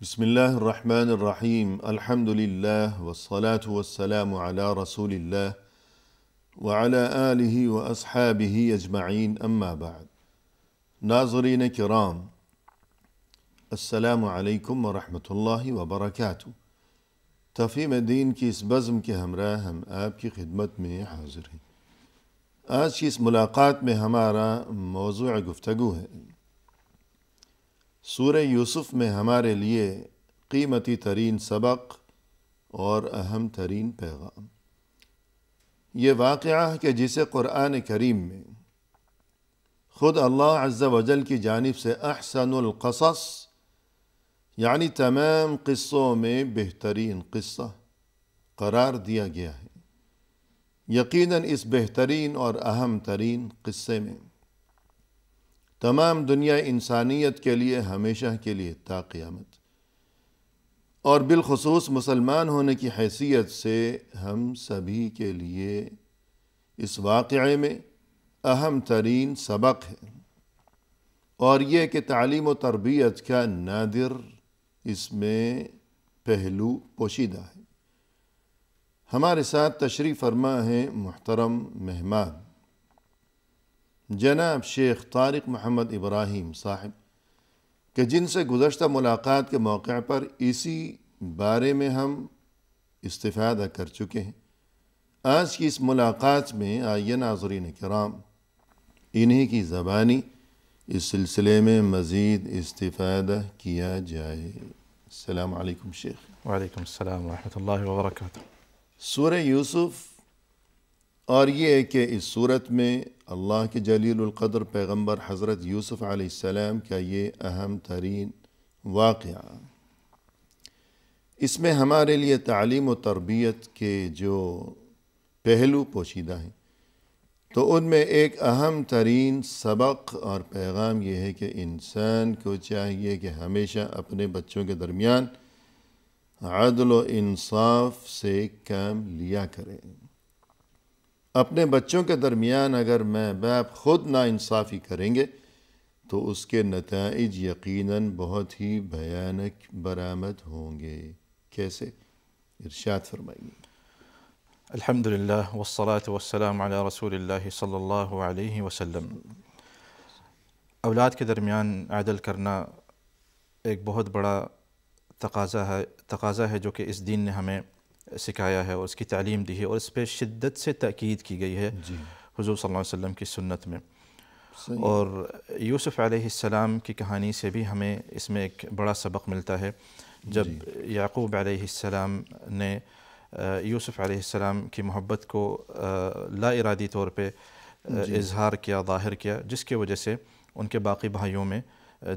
بسم الله الرحمن الرحيم الحمد لله والصلاة والسلام على رسول الله وعلى آله وأصحابه أجمعين أما بعد ناظرین کرام السلام علیکم ورحمۃ اللہ وبرکاتہ۔ تفہیم دین کی اس بزم کے ہمراہ ہم آپ کی خدمت میں حاضر ہیں۔ آج کی اس ملاقات میں ہمارا موضوع گفتگو ہے سورہ یوسف میں ہمارے لیے قیمتی ترین سبق اور اہم ترین پیغام۔ یہ واقعہ کہ جسے قرآن کریم میں خود اللہ عز و جل کی جانب سے احسن القصص یعنی تمام قصوں میں بہترین قصہ قرار دیا گیا ہے۔ یقیناً اس بہترین اور اہم ترین قصے میں تمام دنیا انسانیت کے لیے ہمیشہ کے لیے تا قیامت اور بالخصوص مسلمان ہونے کی حیثیت سے ہم سبھی کے لیے اس واقعے میں اہم ترین سبق ہے، اور یہ کہ تعلیم و تربیت کا نادر اس میں پہلو پوشیدہ ہے۔ ہمارے ساتھ تشریف فرما ہیں محترم مہمان جناب شیخ طارق محمد ابراہیم صاحب، کہ جن سے گزشتہ ملاقات کے موقع پر اسی بارے میں ہم استفادہ کر چکے ہیں۔ آج کی اس ملاقات میں آئیے ناظرین کرام انہی کی زبانی اس سلسلے میں مزید استفادہ کیا جائے۔ السلام علیکم شیخ۔ وعلیکم السلام ورحمۃ اللہ وبرکاتہ۔ سورہ یوسف، اور یہ کہ اس صورت میں اللہ کے جلیل القدر پیغمبر حضرت یوسف علیہ السلام کا یہ اہم ترین واقعہ، اس میں ہمارے لیے تعلیم و تربیت کے جو پہلو پوشیدہ ہیں، تو ان میں ایک اہم ترین سبق اور پیغام یہ ہے کہ انسان کو چاہیے کہ ہمیشہ اپنے بچوں کے درمیان عدل و انصاف سے کام لیا کرے۔ اپنے بچوں کے درمیان اگر ماں باپ خود ناانصافی کریں گے تو اس کے نتائج یقیناً بہت ہی بھیانک برآمد ہوں گے۔ کیسے؟ ارشاد فرمائیے۔ الحمدللہ والصلاة والسلام علی رسول اللہ صلی اللہ علیہ وسلم۔ اولاد کے درمیان عدل کرنا ایک بہت بڑا تقاضا ہے جو کہ اس دین نے ہمیں سکھایا ہے اور اس کی تعلیم دی ہے، اور اس پہ شدت سے تاکید کی گئی ہے حضور صلی اللہ علیہ وسلم کی سنت میں۔ اور یوسف علیہ السلام کی کہانی سے بھی ہمیں اس میں ایک بڑا سبق ملتا ہے۔ جب یعقوب علیہ السلام نے یوسف علیہ السلام کی محبت کو لا ارادی طور پہ اظہار کیا، ظاہر کیا، جس کی وجہ سے ان کے باقی بھائیوں میں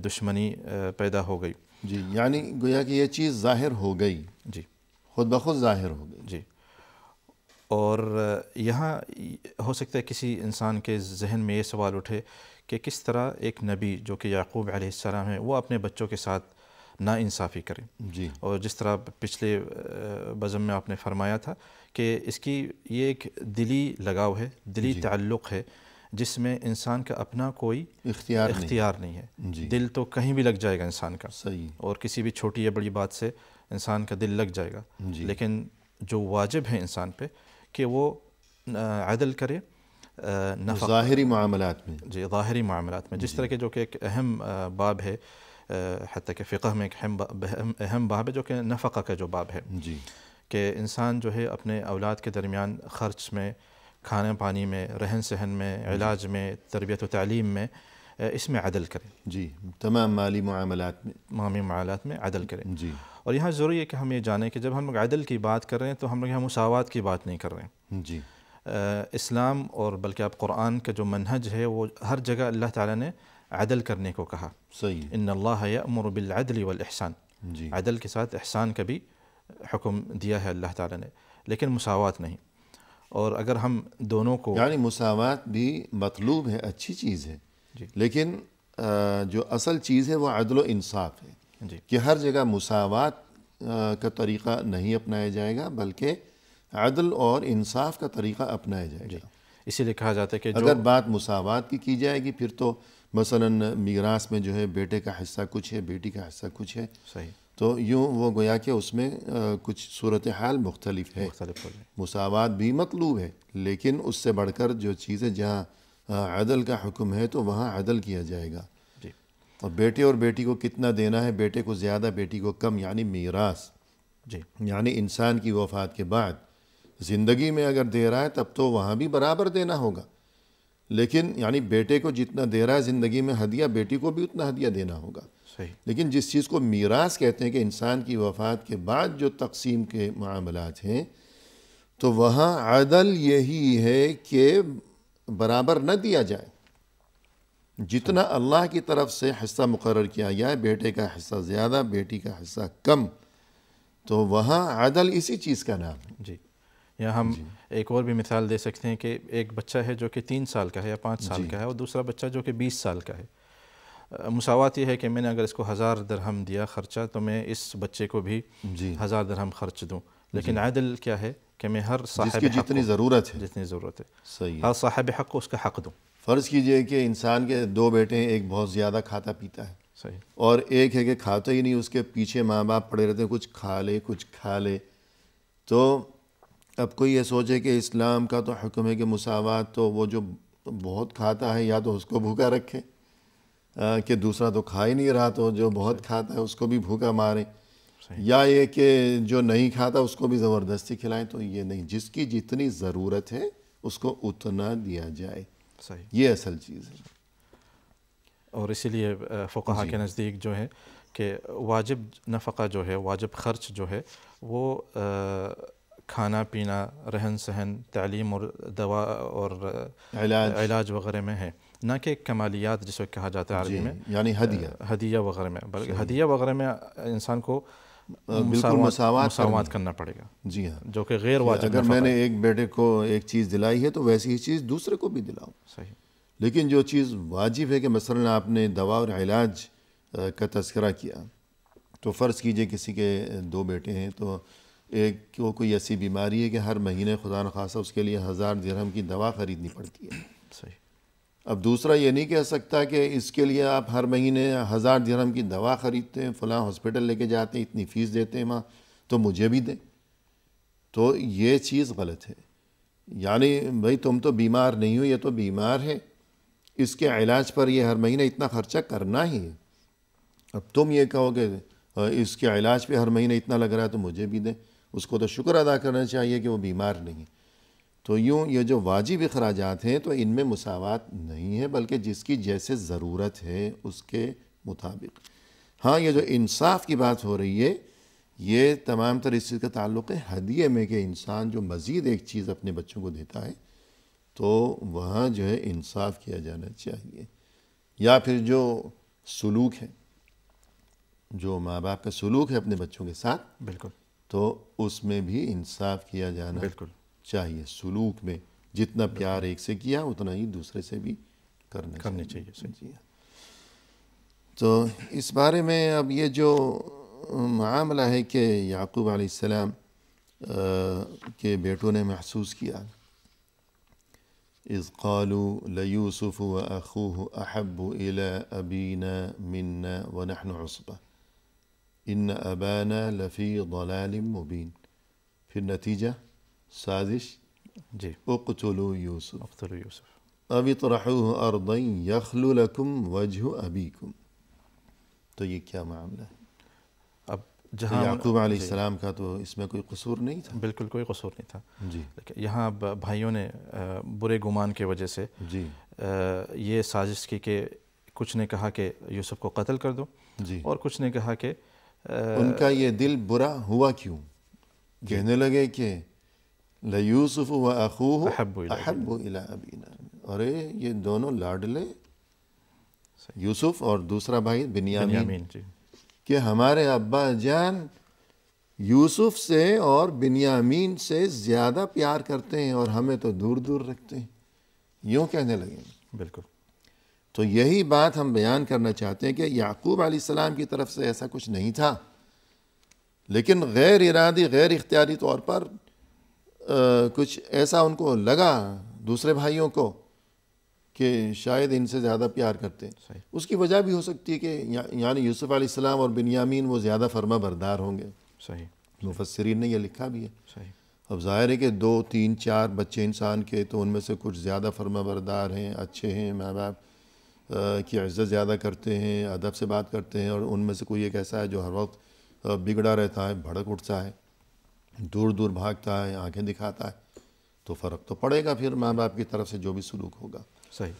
دشمنی پیدا ہو گئی۔ جی، یعنی گویا کہ یہ چیز ظاہر ہو گئی، جی، خود بخود ظاہر ہو گئی۔ جی، اور یہاں ہو سکتا ہے کسی انسان کے ذہن میں یہ سوال اٹھے کہ کس طرح ایک نبی جو کہ یعقوب علیہ السلام ہے وہ اپنے بچوں کے ساتھ ناانصافی کرے۔ جی، اور جس طرح پچھلے بزم میں آپ نے فرمایا تھا کہ اس کی یہ ایک دلی لگاؤ ہے، دلی تعلق ہے، جس میں انسان کا اپنا کوئی اختیار نہیں ہے۔ دل تو کہیں بھی لگ جائے گا انسان کا، صحیح، اور کسی بھی چھوٹی یا بڑی بات سے انسان کا دل لگ جائے گا، لیکن جو واجب ہے انسان پہ کہ وہ عدل کرے ظاہری معاملات میں۔ جی، ظاہری معاملات میں، جس طرح کہ جو کہ ایک اہم باب ہے، حتیٰ کہ فقہ میں ایک اہم باب ہے جو کہ نفقہ کا جو باب ہے، جی، کہ انسان جو ہے اپنے اولاد کے درمیان خرچ میں، کھانے پانی میں، رہن سہن میں، علاج میں، تربیت و تعلیم میں، اس میں عدل کرے۔ جی، تمام مالی معاملات میں عدل کرے۔ جی، اور یہاں ضروری ہے کہ ہم یہ جانیں کہ جب ہم لوگ عدل کی بات کر رہے ہیں تو ہم لوگ یہاں مساوات کی بات نہیں کر رہے ہیں۔ جی، اسلام اور بلکہ اب قرآن کا جو منہج ہے وہ ہر جگہ اللہ تعالیٰ نے عدل کرنے کو کہا۔ صحیح، ان اللہ یأمر بالعدل والاحسان، جی، عدل کے ساتھ احسان کا بھی حکم دیا ہے اللہ تعالیٰ نے، لیکن مساوات نہیں۔ اور اگر ہم دونوں کو، یعنی مساوات بھی مطلوب ہے، اچھی چیز ہے، لیکن جو اصل چیز ہے وہ عدل و انصاف ہے، کہ ہر جگہ مساوات کا طریقہ نہیں اپنایا جائے گا بلکہ عدل اور انصاف کا طریقہ اپنایا جائے گا۔ اسی لیے کہا جاتا ہے کہ اگر بات مساوات کی جائے گی پھر تو مثلا میراث میں جو ہے بیٹے کا حصہ کچھ ہے، بیٹی کا حصہ کچھ ہے، صحیح، تو یوں وہ گویا کہ اس میں کچھ صورتحال مختلف ہے، مختلف ہو جائے. مساوات بھی مطلوب ہے، لیکن اس سے بڑھ کر جو چیزیں جہاں عدل کا حکم ہے تو وہاں عدل کیا جائے گا. جی اور بیٹے اور بیٹی کو کتنا دینا ہے، بیٹے کو زیادہ بیٹی کو کم، یعنی میراث، جی یعنی انسان کی وفات کے بعد زندگی میں اگر دے رہا ہے تب تو وہاں بھی برابر دینا ہوگا، لیکن یعنی بیٹے کو جتنا دے رہا ہے زندگی میں ہدیہ، بیٹی کو بھی اتنا ہدیہ دینا ہوگا. صحیح. لیکن جس چیز کو میراث کہتے ہیں کہ انسان کی وفات کے بعد جو تقسیم کے معاملات ہیں، تو وہاں عدل یہی ہے کہ برابر نہ دیا جائے. جتنا اللہ کی طرف سے حصہ مقرر کیا گیا ہے، بیٹے کا حصہ زیادہ، بیٹی کا حصہ کم، تو وہاں عدل اسی چیز کا نام ہے. جی. یا ہم ایک اور بھی مثال دے سکتے ہیں کہ ایک بچہ ہے جو کہ 3 سال کا ہے یا 5 سال کا ہے، اور دوسرا بچہ جو کہ 20 سال کا ہے. مساوات یہ ہے کہ میں نے اگر اس کو 1000 درہم دیا خرچہ تو میں اس بچے کو بھی 1000 درہم خرچ دوں. لیکن عدل کیا ہے کہ میں ہر صاحب جس کی جتنی ضرورت ہے، جتنی ضرورت ہے، صحیح. ہر صاحب حق کو اس کا حق دوں. فرض کیجئے کہ انسان کے 2 بیٹے ہیں، ایک بہت زیادہ کھاتا پیتا ہے، صحیح. اور ایک ہے کہ کھاتا ہی نہیں، اس کے پیچھے ماں باپ پڑے رہتے ہیں کچھ کھا لے کچھ کھا لے. تو اب کوئی یہ سوچے کہ اسلام کا تو حکم ہے کہ مساوات، تو وہ جو بہت کھاتا ہے یا تو اس کو بھوکا رکھے، کہ دوسرا تو کھا ہی نہیں رہا تو جو بہت کھاتا ہے اس کو بھی بھوکا مارے، یا یہ کہ جو نہیں کھاتا اس کو بھی زبردستی کھلائیں. تو یہ نہیں، جس کی جتنی ضرورت ہے اس کو اتنا دیا جائے، صحیح. یہ اصل چیز ہے. اور اسی لیے فقہا کے نزدیک جو ہے کہ واجب نفقہ جو ہے، واجب خرچ جو ہے، وہ کھانا پینا، رہن سہن، تعلیم اور دوا اور علاج وغیرہ میں ہے، نہ کہ کمالیات جس کو کہا جاتا ہے عربی میں، یعنی ہدیہ وغیرہ میں. بلکہ ہدیہ وغیرہ میں انسان کو بالکل مساوات کرنا پڑے گا. جی ہاں، جو کہ غیر واجب اگر میں نے ایک بیٹے کو ایک چیز دلائی ہے تو ویسی ہی چیز دوسرے کو بھی دلاؤں. صحیح. لیکن جو چیز واجب ہے کہ مثلا آپ نے دوا اور علاج کا تذکرہ کیا، تو فرض کیجئے کسی کے 2 بیٹے ہیں، تو ایک کو کوئی ایسی بیماری ہے کہ ہر مہینے خدا نخواستہ اس کے لیے 1000 درہم کی دوا خریدنی پڑتی ہے. صحیح. اب دوسرا یہ نہیں کہہ سکتا کہ اس کے لیے آپ ہر مہینے 1000 درہم کی دوا خریدتے ہیں، فلاں ہاسپٹل لے کے جاتے ہیں، اتنی فیس دیتے ہیں وہاں، تو مجھے بھی دیں. تو یہ چیز غلط ہے. یعنی بھائی تم تو بیمار نہیں ہو، یہ تو بیمار ہے، اس کے علاج پر یہ ہر مہینے اتنا خرچہ کرنا ہی ہے. اب تم یہ کہو کہ اس کے علاج پہ ہر مہینے اتنا لگ رہا ہے تو مجھے بھی دیں، اس کو تو شکر ادا کرنا چاہیے کہ وہ بیمار نہیں ہے. تو یوں یہ جو واجب اخراجات ہیں تو ان میں مساوات نہیں ہے، بلکہ جس کی جیسے ضرورت ہے اس کے مطابق. ہاں، یہ جو انصاف کی بات ہو رہی ہے، یہ تمام تر اس چیز کا تعلق ہے ہدیے میں، کہ انسان جو مزید ایک چیز اپنے بچوں کو دیتا ہے تو وہاں جو ہے انصاف کیا جانا چاہیے. یا پھر جو سلوک ہے، جو ماں باپ کا سلوک ہے اپنے بچوں کے ساتھ، بالکل، تو اس میں بھی انصاف کیا جانا بالکل چاہیے. سلوک میں جتنا پیار ایک سے کیا اتنا ہی دوسرے سے بھی کرنا چاہیے. جی. تو اس بارے میں اب یہ جو معاملہ ہے کہ یعقوب علیہ السلام کے بیٹوں نے محسوس کیا، اذ قالوا لیوسف واخوہ احب الی ابینا منا ونحن عصبہ ان ابانا لفی ضلال مبین. پھر نتیجہ سازش، جی، اقتلوا یوسف اقتلوا یوسف او اطرحوه ارضا یخل لکم وجہ ابیکم. تو یہ کیا معاملہ ہے؟ اب جہاں یعقوب علیہ السلام کا تو اس میں کوئی قصور نہیں تھا. بالکل کوئی قصور نہیں تھا. جی. لیکن یہاں بھائیوں نے برے گمان کی وجہ سے جی یہ سازش کی کہ کچھ نے کہا کہ یوسف کو قتل کر دو، جی. اور کچھ نے کہا کہ ان کا یہ دل برا ہوا کیوں؟ کہنے لگے کہ لیوسف واخوہ احب الی ابینا. ارے یہ دونوں لاڈلے، یوسف اور دوسرا بھائی بنیامین، جی، کہ ہمارے ابا جان یوسف سے اور بنیامین سے زیادہ پیار کرتے ہیں اور ہمیں تو دور دور رکھتے ہیں، یوں کہنے لگے. بالکل. تو یہی بات ہم بیان کرنا چاہتے ہیں کہ یعقوب علیہ السلام کی طرف سے ایسا کچھ نہیں تھا، لیکن غیر ارادی، غیر اختیاری طور پر کچھ ایسا ان کو لگا دوسرے بھائیوں کو کہ شاید ان سے زیادہ پیار کرتے ہیں. اس کی وجہ بھی ہو سکتی ہے کہ یعنی یوسف علیہ السلام اور بنیامین وہ زیادہ فرما بردار ہوں گے. صحیح. مفسرین نے یہ لکھا بھی ہے. صحیح. اب ظاہر ہے کہ 2 3 4 بچے انسان کے، تو ان میں سے کچھ زیادہ فرما بردار ہیں، اچھے ہیں، ماں باپ کی عزت زیادہ کرتے ہیں، ادب سے بات کرتے ہیں، اور ان میں سے کوئی ایک ایسا ہے جو ہر وقت بگڑا رہتا ہے، بھڑک اٹھتا ہے، دور دور بھاگتا ہے، آنکھیں دکھاتا ہے. تو فرق تو پڑے گا پھر ماں باپ کی طرف سے جو بھی سلوک ہوگا. صحیح.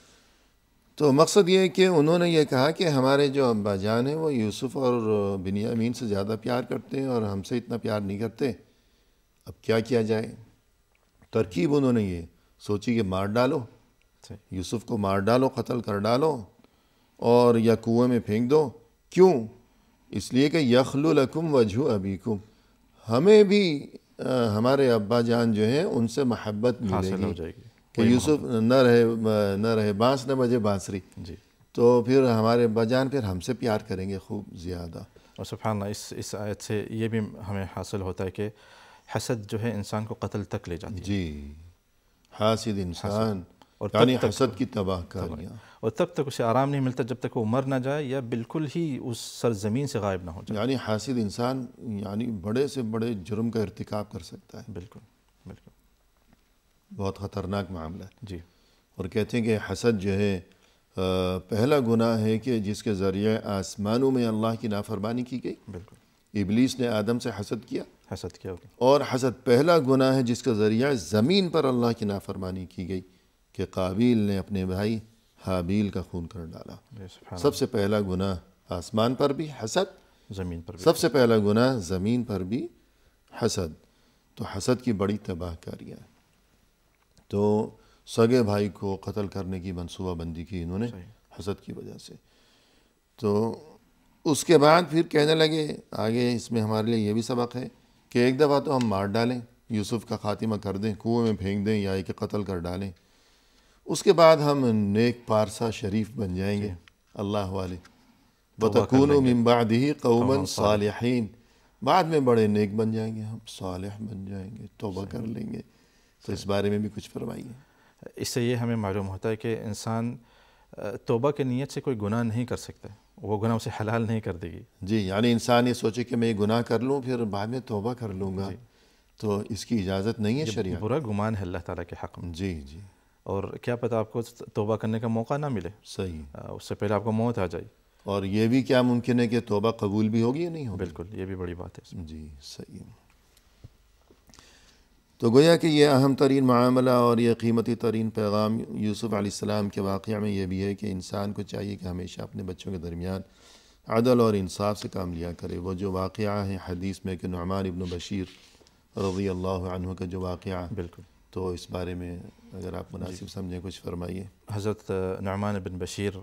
تو مقصد یہ ہے کہ انہوں نے یہ کہا کہ ہمارے جو ابا جان ہیں وہ یوسف اور بنیامین سے زیادہ پیار کرتے ہیں اور ہم سے اتنا پیار نہیں کرتے. اب کیا کیا جائے؟ ترکیب انہوں نے یہ سوچی کہ مار ڈالو، یوسف کو مار ڈالو، قتل کر ڈالو، اور یا کنویں میں پھینک دو. کیوں؟ اس لیے کہ یخلو لکم وجہ ابیکم، ہمیں بھی ہمارے ابا جان جو ہیں ان سے محبت ملے گی کہ یوسف نہ رہے بانس نہ بجے بانسری. جی. تو پھر ہمارے ابا جان پھر ہم سے پیار کریں گے خوب زیادہ. اور سبحان اللہ اس آیت سے یہ بھی ہمیں حاصل ہوتا ہے کہ حسد جو ہے انسان کو قتل تک لے جاتی ہے. جی. حاسد انسان اور یعنی حسد کی تباہ کاریاں، اور تب تک اسے آرام نہیں ملتا جب تک وہ مر نہ جائے یا بالکل ہی اس سرزمین سے غائب نہ ہو جائے. یعنی حاسد انسان یعنی بڑے سے بڑے جرم کا ارتکاب کر سکتا ہے. بالکل بالکل. بہت خطرناک معاملہ ہے. جی. اور کہتے ہیں کہ حسد جو ہے پہلا گناہ ہے کہ جس کے ذریعے آسمانوں میں اللہ کی نافرمانی کی گئی. بالکل. ابلیس نے آدم سے حسد کیا. ہوگی. اور حسد پہلا گناہ ہے جس کے ذریعہ زمین پر اللہ کی نافرمانی کی گئی کہ قابیل نے اپنے بھائی حابیل کا خون کر ڈالا. سب سے پہلا گناہ آسمان پر بھی حسد، زمین پر بھی. سب سے پہلا گناہ زمین پر بھی حسد. تو حسد کی بڑی تباہ کاریاں. تو سگے بھائی کو قتل کرنے کی منصوبہ بندی کی انہوں نے حسد کی وجہ سے. تو اس کے بعد پھر کہنے لگے آگے اس میں ہمارے لیے یہ بھی سبق ہے کہ ایک دفعہ تو ہم مار ڈالیں، یوسف کا خاتمہ کر دیں، کنویں میں پھینک دیں یا کہ قتل کر ڈالیں. اس کے بعد ہم نیک پارسا شریف بن جائیں گے، اللہ والے. وَتَكُونُوا مِن بَعْدِهِ قَوْمًا صَالِحِينَ، بعد میں بڑے نیک بن جائیں گے، ہم صالح بن جائیں گے، توبہ کر لیں گے. تو اس بارے میں بھی کچھ فرمائیے. اس سے یہ ہمیں معلوم ہوتا ہے کہ انسان توبہ کی نیت سے کوئی گناہ نہیں کر سکتا، وہ گناہ اسے حلال نہیں کر دے گی. جی. یعنی انسان یہ سوچے کہ میں یہ گناہ کر لوں پھر بعد میں توبہ کر لوں گا، تو اس کی اجازت نہیں ہے شریعت. برا گمان ہے اللہ تعالیٰ کے حق میں. جی جی. اور کیا پتہ آپ کو توبہ کرنے کا موقع نہ ملے. صحیح. اس سے پہلے آپ کو موت آ جائے. اور یہ بھی کیا ممکن ہے کہ توبہ قبول بھی ہوگی یا نہیں ہوگی. بالکل، یہ بھی بڑی بات ہے. جی صحیح. تو گویا کہ یہ اہم ترین معاملہ اور یہ قیمتی ترین پیغام یوسف علیہ السلام کے واقعہ میں یہ بھی ہے کہ انسان کو چاہیے کہ ہمیشہ اپنے بچوں کے درمیان عدل اور انصاف سے کام لیا کرے. وہ جو واقعہ ہے حدیث میں کہ نعمان ابن بشیر رضی اللہ عنہ کا جو واقعہ، بالکل، تو اس بارے میں اگر آپ مناسب سمجھیں کچھ فرمائیے. حضرت نعمان بن بشیر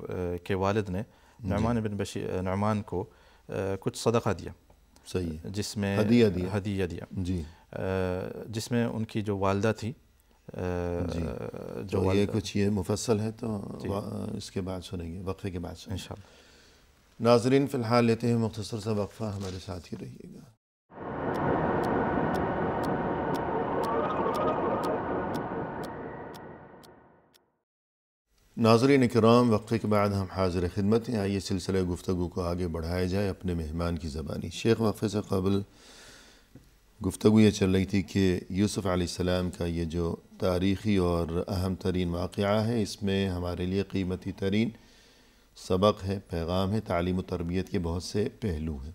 کے والد نے نعمان کو کچھ صدقہ دیا. صحیح. جس میں ہدیہ دیا. جی. جس میں ان کی جو والدہ تھی، جو یہ کچھ یہ مفصل ہے تو اس کے بعد سنیں گے، وقفے کے بعد سنیں گے انشاءاللہ. ناظرین فی الحال لیتے ہیں مختصر سا وقفہ، ہمارے ساتھ ہی رہیے گا. ناظرین کرام، وقفے کے بعد ہم حاضر خدمت ہیں. آئیے سلسلہ گفتگو کو آگے بڑھایا جائے اپنے مہمان کی زبانی. شیخ وقفے سے قبل گفتگو یہ چل رہی تھی کہ یوسف علیہ السلام کا یہ جو تاریخی اور اہم ترین واقعہ ہے، اس میں ہمارے لیے قیمتی ترین سبق ہے، پیغام ہے. تعلیم و تربیت کے بہت سے پہلو ہیں،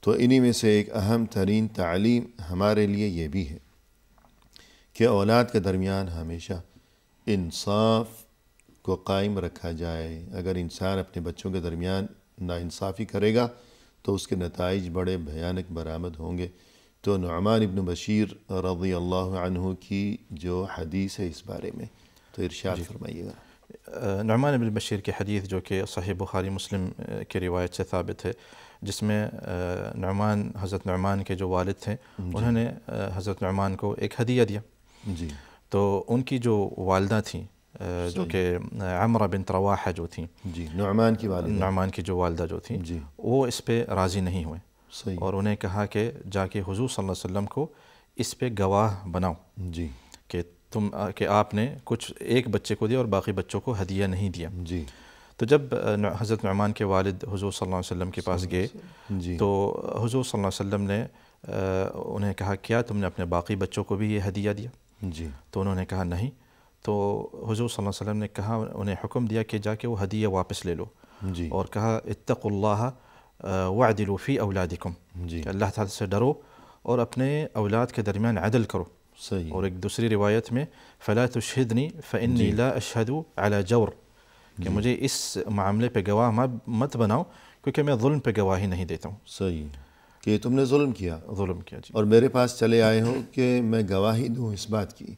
تو انہی میں سے ایک اہم ترین تعلیم ہمارے لیے یہ بھی ہے کہ اولاد کے درمیان ہمیشہ انصاف کو قائم رکھا جائے. اگر انسان اپنے بچوں کے درمیان ناانصافی کرے گا تو اس کے نتائج بڑے بھیانک برآمد ہوں گے. تو نعمان ابن بشیر رضی اللہ عنہ کی جو حدیث ہے اس بارے میں تو ارشاد فرمائیے گا. نعمان ابن بشیر کی حدیث جو کہ صحیح بخاری مسلم کی روایت سے ثابت ہے، جس میں حضرت نعمان کے جو والد تھے انہوں نے حضرت نعمان کو ایک ہدیہ دیا. جی. تو ان کی جو والدہ تھیں جو کہ عمرہ بنت رواحہ جو تھیں، جی، نعمان کی جو والدہ جو تھیں، جی، وہ اس پہ راضی نہیں ہوئے. صحیح. اور انہیں کہا کہ جا کے حضور صلی اللہ علیہ وسلم کو اس پہ گواہ بناؤ. جی. کہ کہ آپ نے کچھ ایک بچے کو دیا اور باقی بچوں کو ہدیہ نہیں دیا. جی. تو جب حضرت نعمان کے والد حضور صلی اللہ علیہ وسلم کے پاس گئے جی. تو حضور صلی اللہ علیہ وسلم نے انہیں کہا کیا تم نے اپنے باقی بچوں کو بھی یہ ہدیہ دیا؟ جی. تو انہوں نے کہا نہیں. تو حضور صلی اللہ علیہ وسلم نے کہا انہیں حکم دیا کہ جا کے وہ ہدیہ واپس لے لو. جی. اور کہا اتقوا اللہ واعدلوا فی اولادکم، جی. کہ اللہ تعالیٰ سے ڈرو اور اپنے اولاد کے درمیان عدل کرو. صحیح. اور ایک دوسری روایت میں فلا تشہدنی فانی لا اشہد علی جور، کہ مجھے اس معاملے پہ گواہ مت بناؤ کیونکہ میں ظلم پہ گواہی نہیں دیتا ہوں. صحیح کہ تم نے ظلم کیا جی. اور میرے پاس چلے آئے ہو کہ میں گواہی دوں اس بات کی.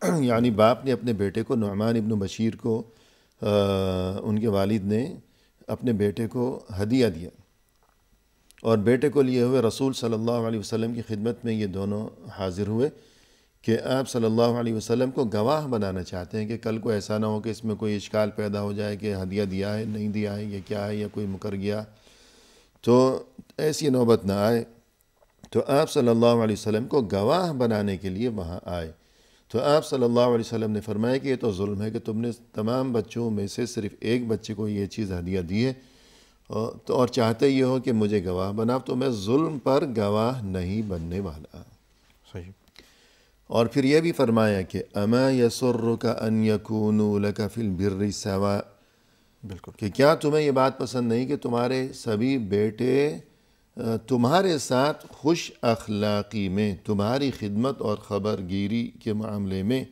یعنی باپ نے اپنے بیٹے کو، نعمان ابن بشیر کو، ان کے والد نے اپنے بیٹے کو ہدیہ دیا اور بیٹے کو لیے ہوئے رسول صلی اللہ علیہ وسلم کی خدمت میں یہ دونوں حاضر ہوئے کہ آپ صلی اللہ علیہ وسلم کو گواہ بنانا چاہتے ہیں کہ کل کو ایسا نہ ہو کہ اس میں کوئی اشکال پیدا ہو جائے کہ ہدیہ دیا ہے نہیں دیا ہے، یہ کیا ہے، یا کوئی مکر گیا، تو ایسی نوبت نہ آئے. تو آپ صلی اللہ علیہ وسلم کو گواہ بنانے کے لیے وہاں آئے. تو آپ صلی اللہ علیہ وسلم نے فرمایا کہ یہ تو ظلم ہے کہ تم نے تمام بچوں میں سے صرف ایک بچے کو یہ چیز ہدیہ دی ہے، اور چاہتے یہ ہو کہ مجھے گواہ بناؤ، تو میں ظلم پر گواہ نہیں بننے والا. صحیح. اور پھر یہ بھی فرمایا کہ اما یسرک ان یکونوا لک فی البر سواء، بالکل، کہ کیا تمہیں یہ بات پسند نہیں کہ تمہارے سبھی بیٹے تمہارے ساتھ خوش اخلاقی میں، تمہاری خدمت اور خبر گیری کے معاملے میں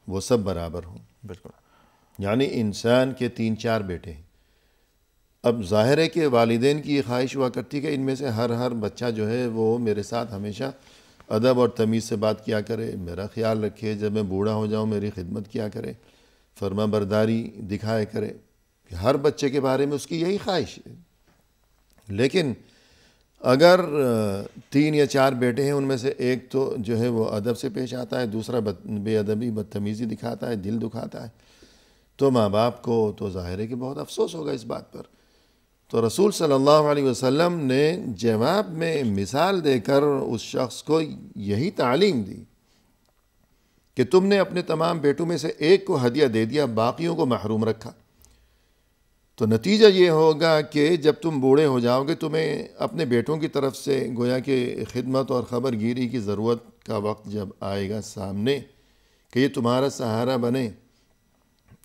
وہ سب برابر ہوں. بالکل. یعنی انسان کے 3-4 بیٹے ہیں. اب ظاہر ہے کہ والدین کی یہ خواہش ہوا کرتی کہ ان میں سے ہر بچہ جو ہے وہ میرے ساتھ ہمیشہ ادب اور تمیز سے بات کیا کرے، میرا خیال رکھے، جب میں بوڑھا ہو جاؤں میری خدمت کیا کرے، فرما برداری دکھائے کرے. ہر بچے کے بارے میں اس کی یہی خواہش ہے. لیکن اگر 3 یا 4 بیٹے ہیں، ان میں سے ایک تو جو ہے وہ ادب سے پیش آتا ہے، دوسرا بے ادبی بدتمیزی دکھاتا ہے، دل دکھاتا ہے، تو ماں باپ کو تو ظاہر ہے کہ بہت افسوس ہوگا اس بات پر. تو رسول صلی اللہ علیہ وسلم نے جواب میں مثال دے کر اس شخص کو یہی تعلیم دی کہ تم نے اپنے تمام بیٹوں میں سے ایک کو ہدیہ دے دیا، باقیوں کو محروم رکھا، تو نتیجہ یہ ہوگا کہ جب تم بوڑھے ہو جاؤ گے تمہیں اپنے بیٹوں کی طرف سے گویا کہ خدمت اور خبر گیری کی ضرورت کا وقت جب آئے گا سامنے کہ یہ تمہارا سہارا بنے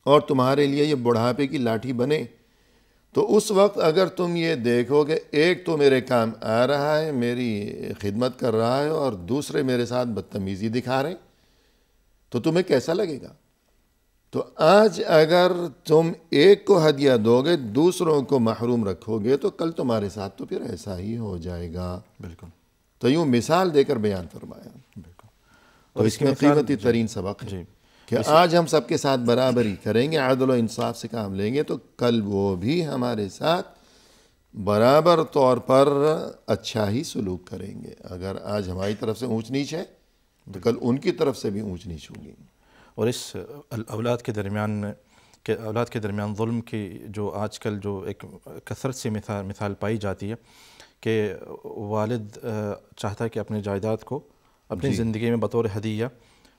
اور تمہارے لیے یہ بڑھاپے کی لاٹھی بنے، تو اس وقت اگر تم یہ دیکھو کہ ایک تو میرے کام آ رہا ہے، میری خدمت کر رہا ہے، اور دوسرے میرے ساتھ بدتمیزی دکھا رہے ہیں، تو تمہیں کیسا لگے گا؟ تو آج اگر تم ایک کو ہدیہ دو گے، دوسروں کو محروم رکھو گے، تو کل تمہارے ساتھ تو پھر ایسا ہی ہو جائے گا. بالکل. تو یوں مثال دے کر بیان فرمایا. بالکل. تو اس میں قیمتی ترین سبق ہے کہ آج ہم سب کے ساتھ برابری کریں گے، عدل و انصاف سے کام لیں گے، تو کل وہ بھی ہمارے ساتھ برابر طور پر اچھا ہی سلوک کریں گے. اگر آج ہماری طرف سے اونچ نیچ ہے تو کل ان کی طرف سے بھی اونچ نیچ ہوگی. اور اس اولاد کے درمیان ظلم کی جو آج کل جو ایک کثرت سے مثال پائی جاتی ہے کہ والد چاہتا ہے کہ اپنے جائیداد کو اپنی زندگی میں بطور ہدیہ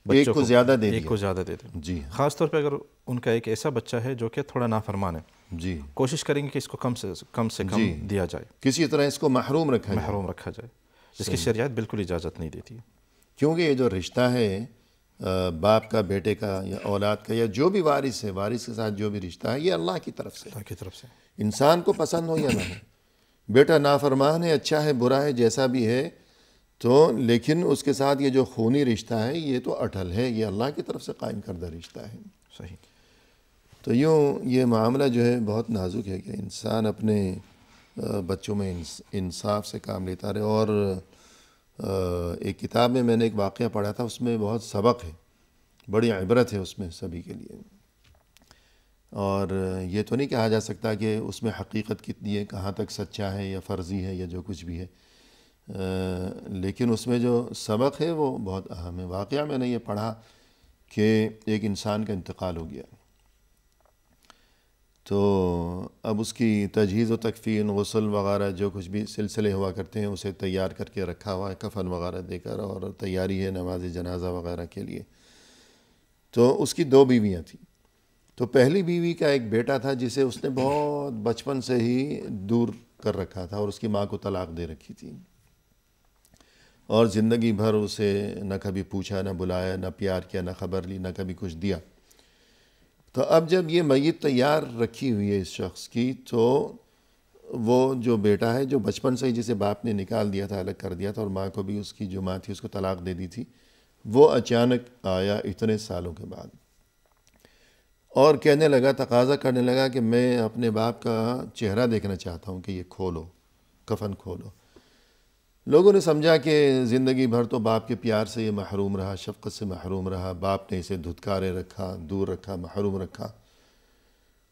ایک کو زیادہ دے دے. جی. خاص طور پہ اگر ان کا ایک ایسا بچہ ہے جو کہ تھوڑا نافرمان ہے، جی، کوشش کریں گے کہ اس کو کم سے کم دیا جائے، کسی طرح اس کو محروم رکھا جائے، جس کی شریعت بالکل اجازت نہیں دیتی ہے. کیونکہ یہ جو رشتہ ہے باپ کا بیٹے کا یا اولاد کا یا جو بھی وارث ہے، وارث کے ساتھ جو بھی رشتہ ہے، یہ اللہ کی طرف سے انسان کو پسند ہو یا نہ ہو. بیٹا نافرمان ہے، اچھا ہے، برا ہے، جیسا بھی ہے، تو لیکن اس کے ساتھ یہ جو خونی رشتہ ہے یہ تو اٹل ہے، یہ اللہ کی طرف سے قائم کردہ رشتہ ہے. صحیح. تو یوں یہ معاملہ جو ہے بہت نازک ہے کہ انسان اپنے بچوں میں انصاف سے کام لیتا رہے. اور ایک کتاب میں نے ایک واقعہ پڑھا تھا، اس میں بہت سبق ہے، بڑی عبرت ہے اس میں سبھی کے لیے. اور یہ تو نہیں کہا جا سکتا کہ اس میں حقیقت کتنی ہے، کہاں تک سچا ہے یا فرضی ہے یا جو کچھ بھی ہے، لیکن اس میں جو سبق ہے وہ بہت اہم ہے. واقعہ میں نے یہ پڑھا کہ ایک انسان کا انتقال ہو گیا، تو اب اس کی تجہیز و تکفین، غسل وغیرہ جو کچھ بھی سلسلے ہوا کرتے ہیں اسے تیار کر کے رکھا ہوا ہے، کفن وغیرہ دے کر، اور تیاری ہے نماز جنازہ وغیرہ کے لیے. تو اس کی 2 بیویاں تھیں. تو پہلی بیوی کا ایک بیٹا تھا جسے اس نے بہت بچپن سے ہی دور کر رکھا تھا اور اس کی ماں کو طلاق دے رکھی تھی اور زندگی بھر اسے نہ کبھی پوچھا، نہ بلایا، نہ پیار کیا، نہ خبر لی، نہ کبھی کچھ دیا. تو اب جب یہ میت تیار رکھی ہوئی ہے اس شخص کی، تو وہ جو بیٹا ہے جو بچپن سے ہی جسے باپ نے نکال دیا تھا، الگ کر دیا تھا، اور ماں کو بھی اس کی جو ماں تھی اس کو طلاق دے دی تھی، وہ اچانک آیا اتنے سالوں کے بعد اور کہنے لگا، تقاضا کرنے لگا کہ میں اپنے باپ کا چہرہ دیکھنا چاہتا ہوں کہ یہ کھولو، کفن کھولو. لوگوں نے سمجھا کہ زندگی بھر تو باپ کے پیار سے یہ محروم رہا، شفقت سے محروم رہا، باپ نے اسے دھتکارے رکھا، دور رکھا، محروم رکھا،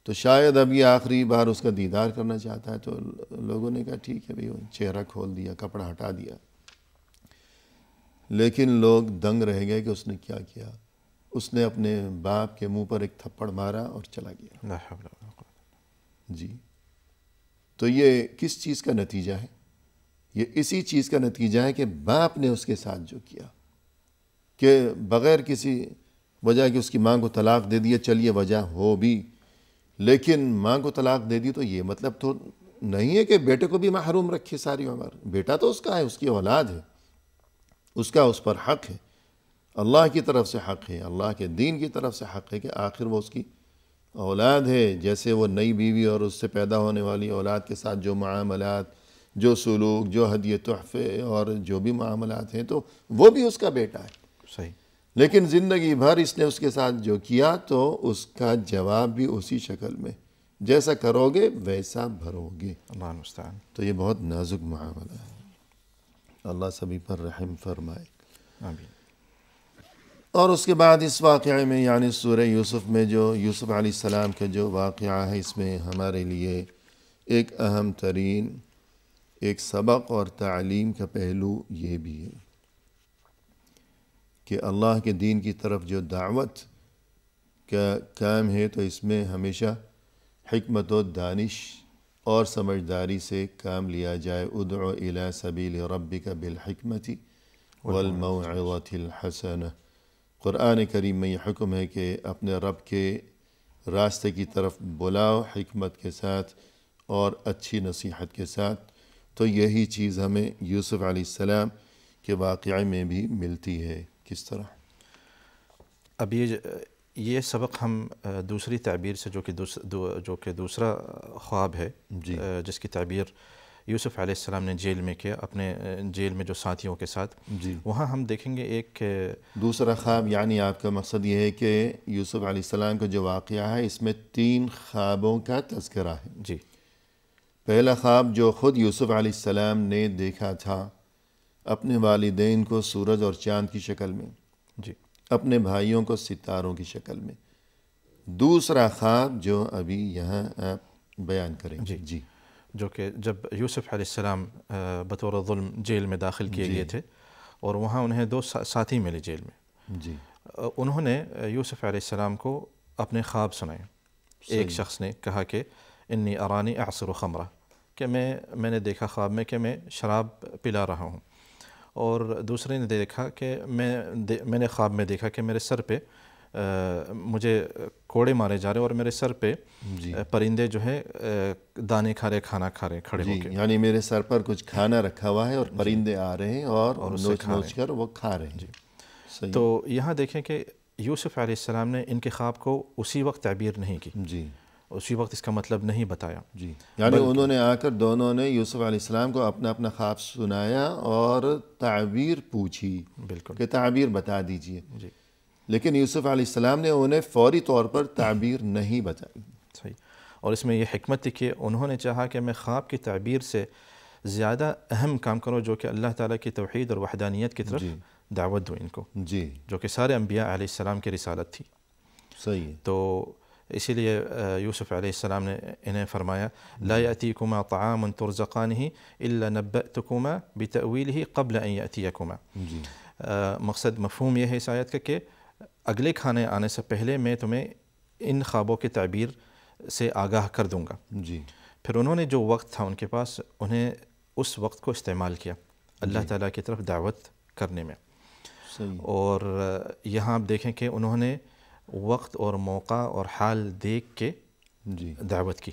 تو شاید اب یہ آخری بار اس کا دیدار کرنا چاہتا ہے. تو لوگوں نے کہا ٹھیک ہے بھئی، چہرہ کھول دیا، کپڑا ہٹا دیا. لیکن لوگ دنگ رہ گئے کہ اس نے کیا کیا. اس نے اپنے باپ کے منہ پر ایک تھپڑ مارا اور چلا گیا. لا حول ولا قوة. جی، تو یہ کس چیز کا نتیجہ ہے؟ یہ اسی چیز کا نتیجہ ہے کہ باپ نے اس کے ساتھ جو کیا، کہ بغیر کسی وجہ کہ اس کی ماں کو طلاق دے دیا، چلیے وجہ ہو بھی، لیکن ماں کو طلاق دے دی تو یہ مطلب تو نہیں ہے کہ بیٹے کو بھی محروم رکھے ساری عمر. بیٹا تو اس کا ہے، اس کی اولاد ہے، اس کا اس پر حق ہے، اللہ کی طرف سے حق ہے، اللہ کے دین کی طرف سے حق ہے کہ آخر وہ اس کی اولاد ہے. جیسے وہ نئی بیوی اور اس سے پیدا ہونے والی اولاد کے ساتھ جو معاملات، جو سلوک، جو ہدیے تحفے اور جو بھی معاملات ہیں، تو وہ بھی اس کا بیٹا ہے. صحیح. لیکن زندگی بھر اس نے اس کے ساتھ جو کیا تو اس کا جواب بھی اسی شکل میں، جیسا کرو گے ویسا بھرو گے. اللہ المستعان. تو یہ بہت نازک معاملہ ہے. اللہ سبھی پر رحم فرمائے. آمین. اور اس کے بعد اس واقعے میں، یعنی سورہ یوسف میں جو یوسف علیہ السلام کا جو واقعہ ہے، اس میں ہمارے لیے ایک اہم ترین ایک سبق اور تعلیم کا پہلو یہ بھی ہے کہ اللہ کے دین کی طرف جو دعوت کا کام ہے، تو اس میں ہمیشہ حکمت و دانش اور سمجھداری سے کام لیا جائے. ادعو الی سبیل ربک بالحکمت والموعظۃ الحسنہ. قرآن کریم میں یہ حکم ہے کہ اپنے رب کے راستے کی طرف بلاؤ حکمت کے ساتھ اور اچھی نصیحت کے ساتھ. تو یہی چیز ہمیں یوسف علیہ السلام کے واقعے میں بھی ملتی ہے. کس طرح؟ اب یہ سبق ہم دوسری تعبیر سے جو کہ دوسرا خواب ہے، جی، جس کی تعبیر یوسف علیہ السلام نے جیل میں کیا، اپنے جیل میں جو ساتھیوں کے ساتھ، جی، وہاں ہم دیکھیں گے ایک دوسرا خواب. یعنی آپ کا مقصد یہ ہے کہ یوسف علیہ السلام کا جو واقعہ ہے اس میں 3 خوابوں کا تذکرہ ہے. جی. پہلا خواب جو خود یوسف علیہ السلام نے دیکھا تھا، اپنے والدین کو سورج اور چاند کی شکل میں، جی، اپنے بھائیوں کو ستاروں کی شکل میں. دوسرا خواب جو ابھی یہاں آپ بیان کریں. جی. جی، جو کہ جب یوسف علیہ السلام بطور ظلم جیل میں داخل کیے گئے تھے، اور وہاں انہیں 2 ساتھی ملے جیل میں. جی، انہوں نے یوسف علیہ السلام کو اپنے خواب سنائے. ایک شخص نے کہا کہ انی ارانی اعصر خمرہ، کہ میں نے دیکھا خواب میں کہ میں شراب پلا رہا ہوں. اور دوسرے نے دیکھا کہ میں نے خواب میں دیکھا کہ میرے سر پہ مجھے کوڑے مارے جا رہے اور میرے سر پہ پرندے جو ہے دانے کھا رہے، کھانا کھا رہے کھڑے ہو کے. یعنی میرے سر پر کچھ کھانا رکھا ہوا ہے اور پرندے آ رہے ہیں اور نوچ نوچ کر وہ کھا رہے ہیں. جی. تو یہاں دیکھیں کہ یوسف علیہ السلام نے ان کے خواب کو اسی وقت تعبیر نہیں کی. جی، اسی وقت اس کا مطلب نہیں بتایا. جی، یعنی انہوں نے آ کر دونوں نے یوسف علیہ السلام کو اپنا اپنا خواب سنایا اور تعبیر پوچھی. بالکل. کہ تعبیر بتا دیجئے. جی. لیکن یوسف علیہ السلام نے انہیں فوری طور پر تعبیر نہیں بتائی. صحیح. اور اس میں یہ حکمت تھی کہ انہوں نے چاہا کہ میں خواب کی تعبیر سے زیادہ اہم کام کروں، جو کہ اللہ تعالیٰ کی توحید اور وحدانیت کی طرف دعوت دوں ان کو. جی، جو کہ سارے انبیاء علیہ السلام کی رسالت تھی. صحیح ہے. تو اسی لیے یوسف علیہ السلام نے انہیں فرمایا لا یأتیکما طعام ترزقانہ الا نبأتکما بتأویلہ قبل ان یأتیکما. جی، مقصد مفہوم یہ ہے اس آیت کا کہ اگلے کھانے آنے سے پہلے میں تمہیں ان خوابوں کی تعبیر سے آگاہ کر دوں گا. جی. پھر انہوں نے جو وقت تھا ان کے پاس، انہیں اس وقت کو استعمال کیا اللہ تعالیٰ کی طرف دعوت کرنے میں. صحیح. اور یہاں آپ دیکھیں کہ انہوں نے وقت اور موقع اور حال دیکھ کے جی دعوت کی،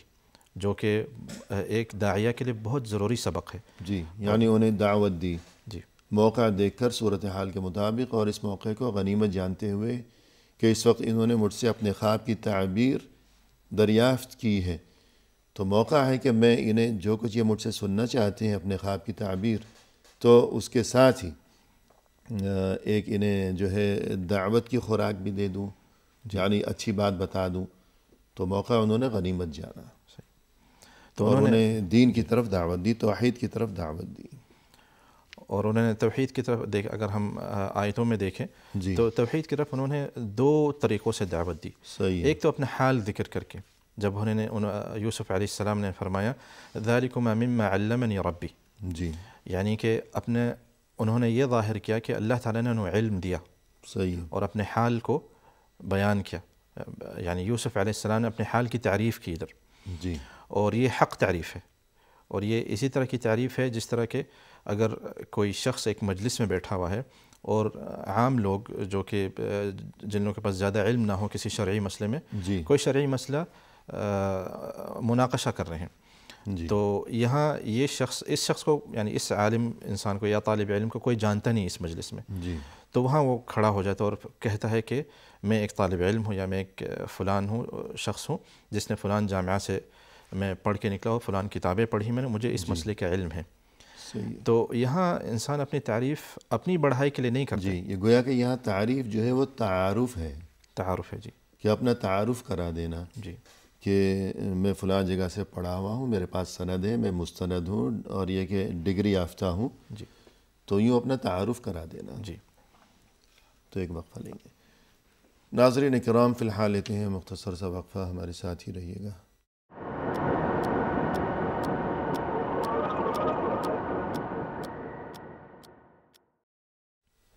جو کہ ایک داعیہ کے لیے بہت ضروری سبق ہے. جی، یعنی انہیں دعوت دی جی موقع دیکھ کر صورتحال کے مطابق، اور اس موقع کو غنیمت جانتے ہوئے کہ اس وقت انہوں نے مجھ سے اپنے خواب کی تعبیر دریافت کی ہے، تو موقع ہے کہ میں انہیں جو کچھ یہ مجھ سے سننا چاہتے ہیں اپنے خواب کی تعبیر، تو اس کے ساتھ ہی ایک انہیں جو ہے دعوت کی خوراک بھی دے دوں، یعنی اچھی بات بتا دوں. تو موقع انہوں نے غنیمت جانا تو اور انہوں نے انہیں دین کی طرف دعوت دی، توحید کی طرف دعوت دی. اور انہوں نے توحید کی طرف اگر ہم آیتوں میں دیکھیں جی تو توحید کی طرف انہوں نے دو طریقوں سے دعوت دی. صحیح ہے. ایک تو اپنا حال ذکر کر کے، جب انہوں نے یوسف علیہ السلام نے فرمایا ذالکما مما علمنی ربی، جی یعنی کہ انہوں نے یہ ظاہر کیا کہ اللہ تعالیٰ نے انہیں علم دیا صحیح ہے. اور اپنے حال کو بیان کیا. یعنی یوسف علیہ السلام نے اپنے حال کی تعریف کی ادھر، جی اور یہ حق تعریف ہے، اور یہ اسی طرح کی تعریف ہے جس طرح کہ اگر کوئی شخص ایک مجلس میں بیٹھا ہوا ہے اور عام لوگ جو کہ جن لوگوں کے پاس زیادہ علم نہ ہو کسی شرعی مسئلے میں، جی کوئی شرعی مسئلہ مناقشہ کر رہے ہیں، جی تو یہاں یہ شخص اس شخص کو، یعنی اس عالم انسان کو یا طالب علم کو کوئی جانتا نہیں اس مجلس میں، جی تو وہاں وہ کھڑا ہو جاتا ہے اور کہتا ہے کہ میں ایک طالب علم ہوں یا میں ایک فلان ہوں، شخص ہوں جس نے فلان جامعہ سے میں پڑھ کے نکلا ہوں، فلان کتابیں پڑھی میں نے، مجھے اس مسئلے کا علم ہے. صحیح. تو یہاں انسان اپنی تعریف اپنی بڑھائی کے لیے نہیں کرتا. جی یہ گویا کہ یہاں تعریف جو ہے وہ تعارف ہے، تعارف ہے. جی کہ اپنا تعارف کرا دینا جی کہ میں فلاں جگہ سے پڑھا ہوا ہوں، میرے پاس سند ہے، میں مستند ہوں، اور یہ کہ ڈگری یافتہ ہوں. جی تو یوں اپنا تعارف کرا دینا. جی. تو ایک وقفہ لیں گے. ناظرین کرام فی الحال لیتے ہیں مختصر سا وقفہ، ہمارے ساتھ ہی رہیے گا.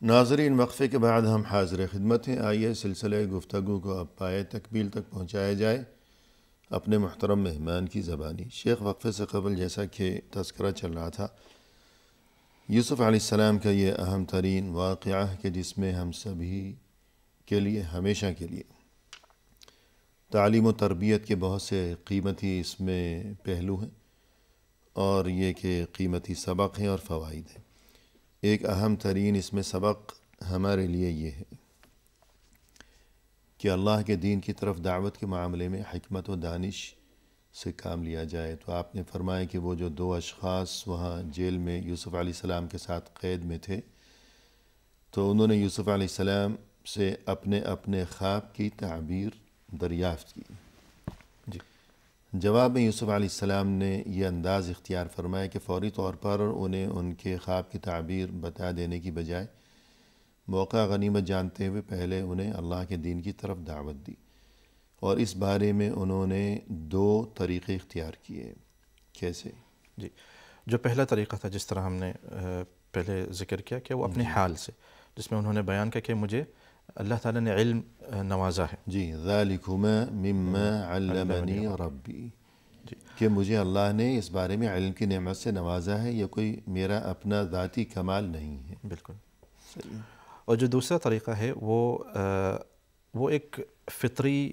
ناظرین وقفے کے بعد ہم حاضر خدمت ہیں. آئیے سلسلہ گفتگو کو اب پائے تکمیل تک پہنچایا جائے اپنے محترم مہمان کی زبانی. شیخ وقفے سے قبل جیسا کہ تذکرہ چل رہا تھا یوسف علیہ السلام کا یہ اہم ترین واقعہ کہ جس میں ہم سبھی کے لیے ہمیشہ کے لیے تعلیم و تربیت کے بہت سے قیمتی اس میں پہلو ہیں، اور یہ کہ قیمتی سبق ہیں اور فوائد ہیں. ایک اہم ترین اس میں سبق ہمارے لیے یہ ہے کہ اللہ کے دین کی طرف دعوت کے معاملے میں حکمت و دانش سے کام لیا جائے. تو آپ نے فرمایا کہ وہ جو دو اشخاص وہاں جیل میں یوسف علیہ السلام کے ساتھ قید میں تھے، تو انہوں نے یوسف علیہ السلام سے اپنے اپنے خواب کی تعبیر دریافت کی. جی. جواب میں یوسف علیہ السلام نے یہ انداز اختیار فرمایا کہ فوری طور پر انہیں ان کے خواب کی تعبیر بتا دینے کی بجائے موقع غنیمت جانتے ہوئے پہلے انہیں اللہ کے دین کی طرف دعوت دی، اور اس بارے میں انہوں نے دو طریقے اختیار کیے. کیسے؟ جی. جو پہلا طریقہ تھا جس طرح ہم نے پہلے ذکر کیا کہ وہ اپنے حال سے، جس میں انہوں نے بیان کیا کہ مجھے اللہ تعالیٰ نے علم نوازا ہے. جی ذالکما مما علمنی ربی، جی. کہ مجھے اللہ نے اس بارے میں علم کی نعمت سے نوازا ہے، یہ کوئی میرا اپنا ذاتی کمال نہیں ہے. بالکل صحیح. اور جو دوسرا طریقہ ہے وہ ایک فطری